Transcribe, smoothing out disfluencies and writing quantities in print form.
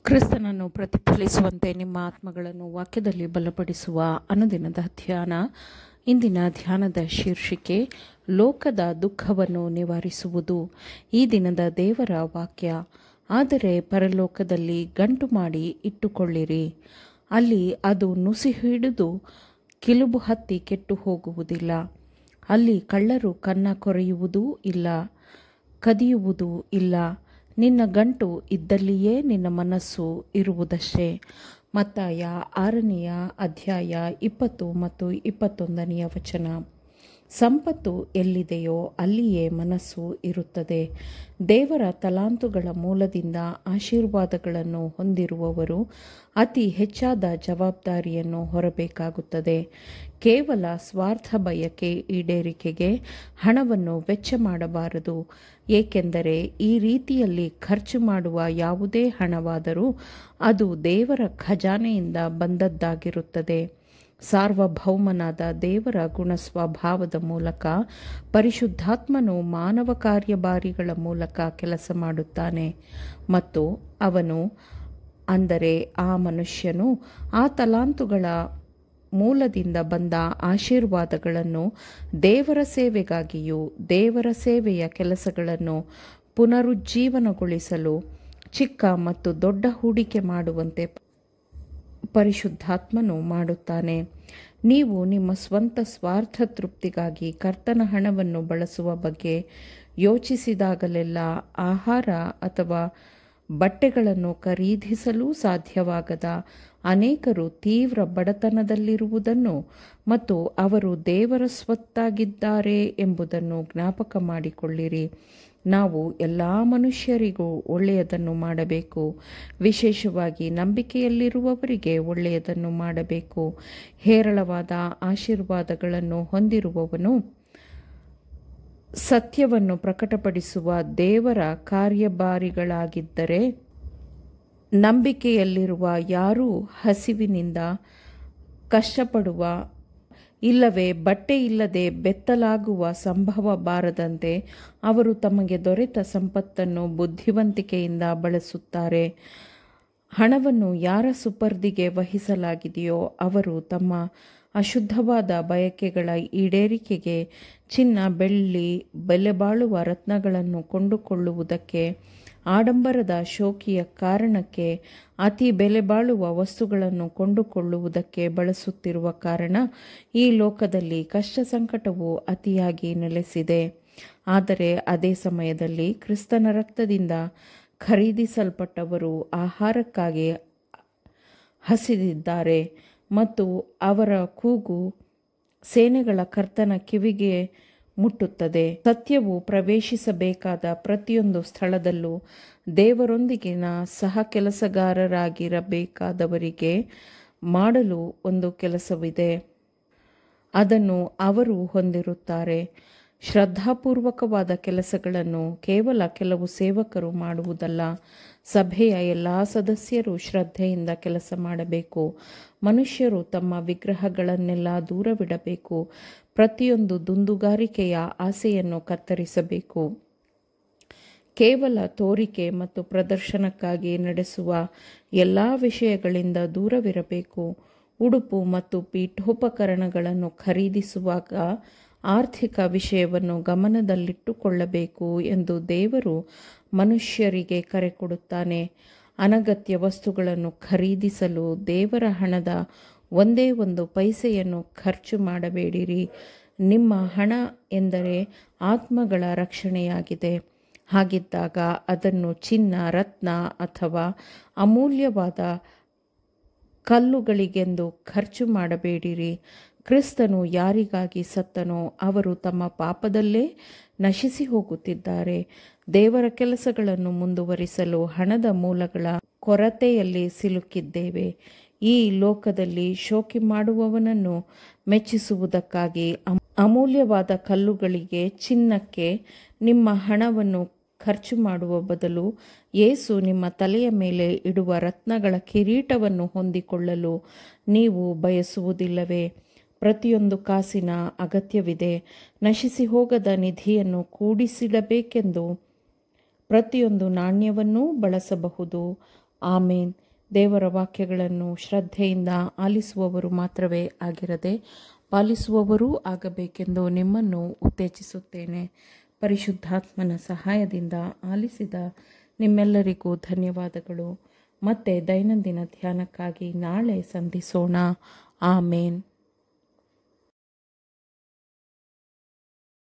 ಕ್ರಿಸ್ತನನ್ನು ಪ್ರತಿಫಲಿಸುವಂತೆ ನಿಮ್ಮ ಆತ್ಮಗಳನ್ನು ವಾಕ್ಯದಲ್ಲಿ ಬಲಪಡಿಸುವ ಅನುದಿನದ ಧ್ಯಾನ. ಇಂದಿನ ಧ್ಯಾನದ ಶೀರ್ಷಿಕೆ ಲೋಕದ ದುಃಖವನ್ನು ನಿವಾರಿಸುವುದು. ಈ ದಿನದ ದೇವರ ವಾಕ್ಯ: ಆದರೆ ಪರಲೋಕದಲ್ಲಿ ಗಂಟು ಮಾಡಿ ಇಟ್ಟುಕೊಳ್ಳಿರಿ, ಅಲ್ಲಿ ಅದು ನುಸಿ ಹಿಡಿದು ಕಿಲುಬು ಹತ್ತಿ ಕೆಟ್ಟು ಹೋಗುವುದಿಲ್ಲ. ಅಲ್ಲಿ ಕಳ್ಳರು ಕನ್ನ ಕೊರೆಯುವುದೂ ಇಲ್ಲ, ಕದಿಯುವುದೂ ಇಲ್ಲ. ನಿನ್ನ ಗಂಟು ಇದ್ದಲ್ಲಿಯೇ ನಿನ್ನ ಮನಸ್ಸು ಇರುವುದಷ್ಟೇ. ಮತ್ತಾಯ 6ನೇ ಅಧ್ಯಾಯ 20 ಮತ್ತು 21ನೇ ವಚನ. ಸಂಪತ್ತು ಎಲ್ಲಿದೆಯೋ ಅಲ್ಲಿಯೇ ಮನಸ್ಸು ಇರುತ್ತದೆ. ದೇವರ ತಲಾಂತುಗಳ ಮೂಲದಿಂದ ಆಶೀರ್ವಾದಗಳನ್ನು ಹೊಂದಿರುವವರು ಅತಿ ಹೆಚ್ಚಾದ ಜವಾಬ್ದಾರಿಯನ್ನು ಹೊರಬೇಕಾಗುತ್ತದೆ. ಕೇವಲ ಸ್ವಾರ್ಥ ಬಯಕೆ ಈಡೇರಿಕೆಗೆ ಹಣವನ್ನು ವೆಚ್ಚ ಮಾಡಬಾರದು, ಏಕೆಂದರೆ ಈ ರೀತಿಯಲ್ಲಿ ಖರ್ಚು ಮಾಡುವ ಯಾವುದೇ ಹಣವಾದರೂ ಅದು ದೇವರ ಖಜಾನೆಯಿಂದ ಬಂದದ್ದಾಗಿರುತ್ತದೆ. ಸಾರ್ವಭೌಮನಾದ ದೇವರ ಗುಣಸ್ವಭಾವದ ಮೂಲಕ ಪರಿಶುದ್ಧಾತ್ಮನು ಮಾನವ ಕಾರ್ಯಭಾರಿಗಳ ಮೂಲಕ ಕೆಲಸ ಮಾಡುತ್ತಾನೆ ಮತ್ತು ಅವನು, ಅಂದರೆ ಆ ಮನುಷ್ಯನು, ಆ ತಲಾಂತುಗಳ ಮೂಲದಿಂದ ಬಂದ ಆಶೀರ್ವಾದಗಳನ್ನು ದೇವರ ಸೇವೆಗಾಗಿಯೂ ದೇವರ ಸೇವೆಯ ಕೆಲಸಗಳನ್ನು ಪುನರುಜ್ಜೀವನಗೊಳಿಸಲು ಚಿಕ್ಕ ಮತ್ತು ದೊಡ್ಡ ಹೂಡಿಕೆ ಮಾಡುವಂತೆ ಪರಿಶುದ್ಧಾತ್ಮನು ಮಾಡುತ್ತಾನೆ. ನೀವು ನಿಮ್ಮ ಸ್ವಂತ ಸ್ವಾರ್ಥ ತೃಪ್ತಿಗಾಗಿ ಕರ್ತನ ಹಣವನ್ನು ಬಳಸುವ ಬಗ್ಗೆ ಯೋಚಿಸಿದಾಗಲೆಲ್ಲ ಆಹಾರ ಅಥವಾ ಬಟ್ಟೆಗಳನ್ನು ಖರೀದಿಸಲು ಸಾಧ್ಯವಾಗದ ಅನೇಕರು ತೀವ್ರ ಬಡತನದಲ್ಲಿರುವುದನ್ನು ಮತ್ತು ಅವರು ದೇವರ ಸ್ವತ್ತಾಗಿದ್ದಾರೆ ಎಂಬುದನ್ನು ಜ್ಞಾಪಕ ಮಾಡಿಕೊಳ್ಳಿರಿ. ನಾವು ಎಲ್ಲ ಮನುಷ್ಯರಿಗೂ ಒಳ್ಳೆಯದನ್ನು ಮಾಡಬೇಕು, ವಿಶೇಷವಾಗಿ ನಂಬಿಕೆಯಲ್ಲಿರುವವರಿಗೆ ಒಳ್ಳೆಯದನ್ನು ಮಾಡಬೇಕು. ಹೇರಳವಾದ ಆಶೀರ್ವಾದಗಳನ್ನು ಹೊಂದಿರುವವನು ಸತ್ಯವನ್ನು ಪ್ರಕಟಪಡಿಸುವ ದೇವರ ಕಾರ್ಯಭಾರಿಗಳಾಗಿದ್ದರೆ, ನಂಬಿಕೆಯಲ್ಲಿರುವ ಯಾರೂ ಹಸಿವಿನಿಂದ ಕಷ್ಟಪಡುವ ಇಲ್ಲವೇ ಬಟ್ಟೆ ಇಲ್ಲದೆ ಬೆತ್ತಲಾಗುವ ಸಂಭವ ಬಾರದಂತೆ ಅವರು ತಮಗೆ ದೊರೆತ ಸಂಪತ್ತನ್ನು ಬುದ್ಧಿವಂತಿಕೆಯಿಂದ ಬಳಸುತ್ತಾರೆ. ಹಣವನ್ನು ಯಾರ ಸುಪರ್ದಿಗೆ ವಹಿಸಲಾಗಿದೆಯೋ ಅವರು ತಮ್ಮ ಅಶುದ್ಧವಾದ ಬಯಕೆಗಳ ಈಡೇರಿಕೆಗೆ ಚಿನ್ನ, ಬೆಳ್ಳಿ, ಬೆಲೆಬಾಳುವ ರತ್ನಗಳನ್ನು ಕೊಂಡುಕೊಳ್ಳುವುದಕ್ಕೆ, ಆಡಂಬರದ ಶೋಕಿಯ ಕಾರಣಕ್ಕೆ, ಅತಿ ಬೆಲೆಬಾಳುವ ವಸ್ತುಗಳನ್ನು ಕೊಂಡುಕೊಳ್ಳುವುದಕ್ಕೆ ಬಳಸುತ್ತಿರುವ ಕಾರಣ ಈ ಲೋಕದಲ್ಲಿ ಕಷ್ಟ ಸಂಕಟವು ಅತಿಯಾಗಿ ನೆಲೆಸಿದೆ. ಆದರೆ ಅದೇ ಸಮಯದಲ್ಲಿ ಕ್ರಿಸ್ತನ ರಕ್ತದಿಂದ ಖರೀದಿಸಲ್ಪಟ್ಟವರು ಆಹಾರಕ್ಕಾಗಿ ಹಸಿದಿದ್ದಾರೆ ಮತ್ತು ಅವರ ಕೂಗು ಸೇನೆಗಳ ಕರ್ತನ ಕಿವಿಗೆ ಮುಟ್ಟುತ್ತದೆ. ಸತ್ಯವು ಪ್ರವೇಶಿಸಬೇಕಾದ ಪ್ರತಿಯೊಂದು ಸ್ಥಳದಲ್ಲೂ ದೇವರೊಂದಿಗಿನ ಸಹ ಕೆಲಸಗಾರರಾಗಿರಬೇಕಾದವರಿಗೆ ಮಾಡಲು ಒಂದು ಕೆಲಸವಿದೆ. ಅದನ್ನು ಅವರು ಹೊಂದಿರುತ್ತಾರೆ. ಶ್ರದ್ಧಾಪೂರ್ವಕವಾದ ಕೆಲಸಗಳನ್ನು ಕೇವಲ ಕೆಲವು ಸೇವಕರು ಮಾಡುವುದಲ್ಲ, ಸಭೆಯ ಎಲ್ಲ ಸದಸ್ಯರು ಶ್ರದ್ಧೆಯಿಂದ ಕೆಲಸ ಮಾಡಬೇಕು. ಮನುಷ್ಯರು ತಮ್ಮ ವಿಗ್ರಹಗಳನ್ನೆಲ್ಲ ದೂರವಿಡಬೇಕು, ಪ್ರತಿಯೊಂದು ದುಂದುಗಾರಿಕೆಯ ಆಸೆಯನ್ನು ಕತ್ತರಿಸಬೇಕು. ಕೇವಲ ತೋರಿಕೆ ಮತ್ತು ಪ್ರದರ್ಶನಕ್ಕಾಗಿ ನಡೆಸುವ ಎಲ್ಲ ವಿಷಯಗಳಿಂದ ದೂರವಿರಬೇಕು. ಉಡುಪು ಮತ್ತು ಪೀಠೋಪಕರಣಗಳನ್ನು ಖರೀದಿಸುವಾಗ ಆರ್ಥಿಕ ವಿಷಯವನ್ನು ಗಮನದಲ್ಲಿಟ್ಟುಕೊಳ್ಳಬೇಕು ಎಂದು ದೇವರು ಮನುಷ್ಯರಿಗೆ ಕರೆ ಕೊಡುತ್ತಾನೆ. ಅನಗತ್ಯ ವಸ್ತುಗಳನ್ನು ಖರೀದಿಸಲು ದೇವರ ಹಣದ ಒಂದೇ ಒಂದು ಪೈಸೆಯನ್ನು ಖರ್ಚು ಮಾಡಬೇಡಿರಿ. ನಿಮ್ಮ ಹಣ ಎಂದರೆ ಆತ್ಮಗಳ ರಕ್ಷಣೆಯಾಗಿದೆ. ಹಾಗಿದ್ದಾಗ ಅದನ್ನು ಚಿನ್ನ, ರತ್ನ ಅಥವಾ ಅಮೂಲ್ಯವಾದ ಕಲ್ಲುಗಳಿಗೆಂದು ಖರ್ಚು ಮಾಡಬೇಡಿರಿ. ಕ್ರಿಸ್ತನು ಯಾರಿಗಾಗಿ ಸತ್ತನೋ ಅವರು ತಮ್ಮ ಪಾಪದಲ್ಲೇ ನಶಿಸಿ ಹೋಗುತ್ತಿದ್ದಾರೆ. ದೇವರ ಕೆಲಸಗಳನ್ನು ಮುಂದುವರಿಸಲು ಹಣದ ಮೂಲಗಳ ಕೊರತೆಯಲ್ಲಿ ಸಿಲುಕಿದ್ದೇವೆ. ಈ ಲೋಕದಲ್ಲಿ ಶೋಕಿ ಮಾಡುವವನನ್ನು ಮೆಚ್ಚಿಸುವುದಕ್ಕಾಗಿ ಅಮೂಲ್ಯವಾದ ಕಲ್ಲುಗಳಿಗೆ, ಚಿನ್ನಕ್ಕೆ ನಿಮ್ಮ ಹಣವನ್ನು ಖರ್ಚು ಮಾಡುವ ಬದಲು ಯೇಸು ನಿಮ್ಮ ತಲೆಯ ಮೇಲೆ ಇಡುವ ರತ್ನಗಳ ಕಿರೀಟವನ್ನು ಹೊಂದಿಕೊಳ್ಳಲು ನೀವು ಬಯಸುವುದಿಲ್ಲವೇ? ಪ್ರತಿಯೊಂದು ಕಾಸಿನ ಅಗತ್ಯವಿದೆ. ನಶಿಸಿ ಹೋಗದ ನಿಧಿಯನ್ನು ಕೂಡಿಸಿಡಬೇಕೆಂದು ಪ್ರತಿಯೊಂದು ನಾಣ್ಯವನ್ನೂ ಬಳಸಬಹುದು. ಆಮೇನ್. ದೇವರ ವಾಕ್ಯಗಳನ್ನು ಶ್ರದ್ಧೆಯಿಂದ ಆಲಿಸುವವರು ಮಾತ್ರವೇ ಆಗಿರದೆ ಪಾಲಿಸುವವರೂ ಆಗಬೇಕೆಂದು ನಿಮ್ಮನ್ನು ಉತ್ತೇಜಿಸುತ್ತೇನೆ. ಪರಿಶುದ್ಧಾತ್ಮನ ಸಹಾಯದಿಂದ ಆಲಿಸಿದ ನಿಮ್ಮೆಲ್ಲರಿಗೂ ಧನ್ಯವಾದಗಳು. ಮತ್ತೆ ದೈನಂದಿನ ಧ್ಯಾನಕ್ಕಾಗಿ ನಾಳೆ ಸಂಧಿಸೋಣ. ಆಮೇನ್.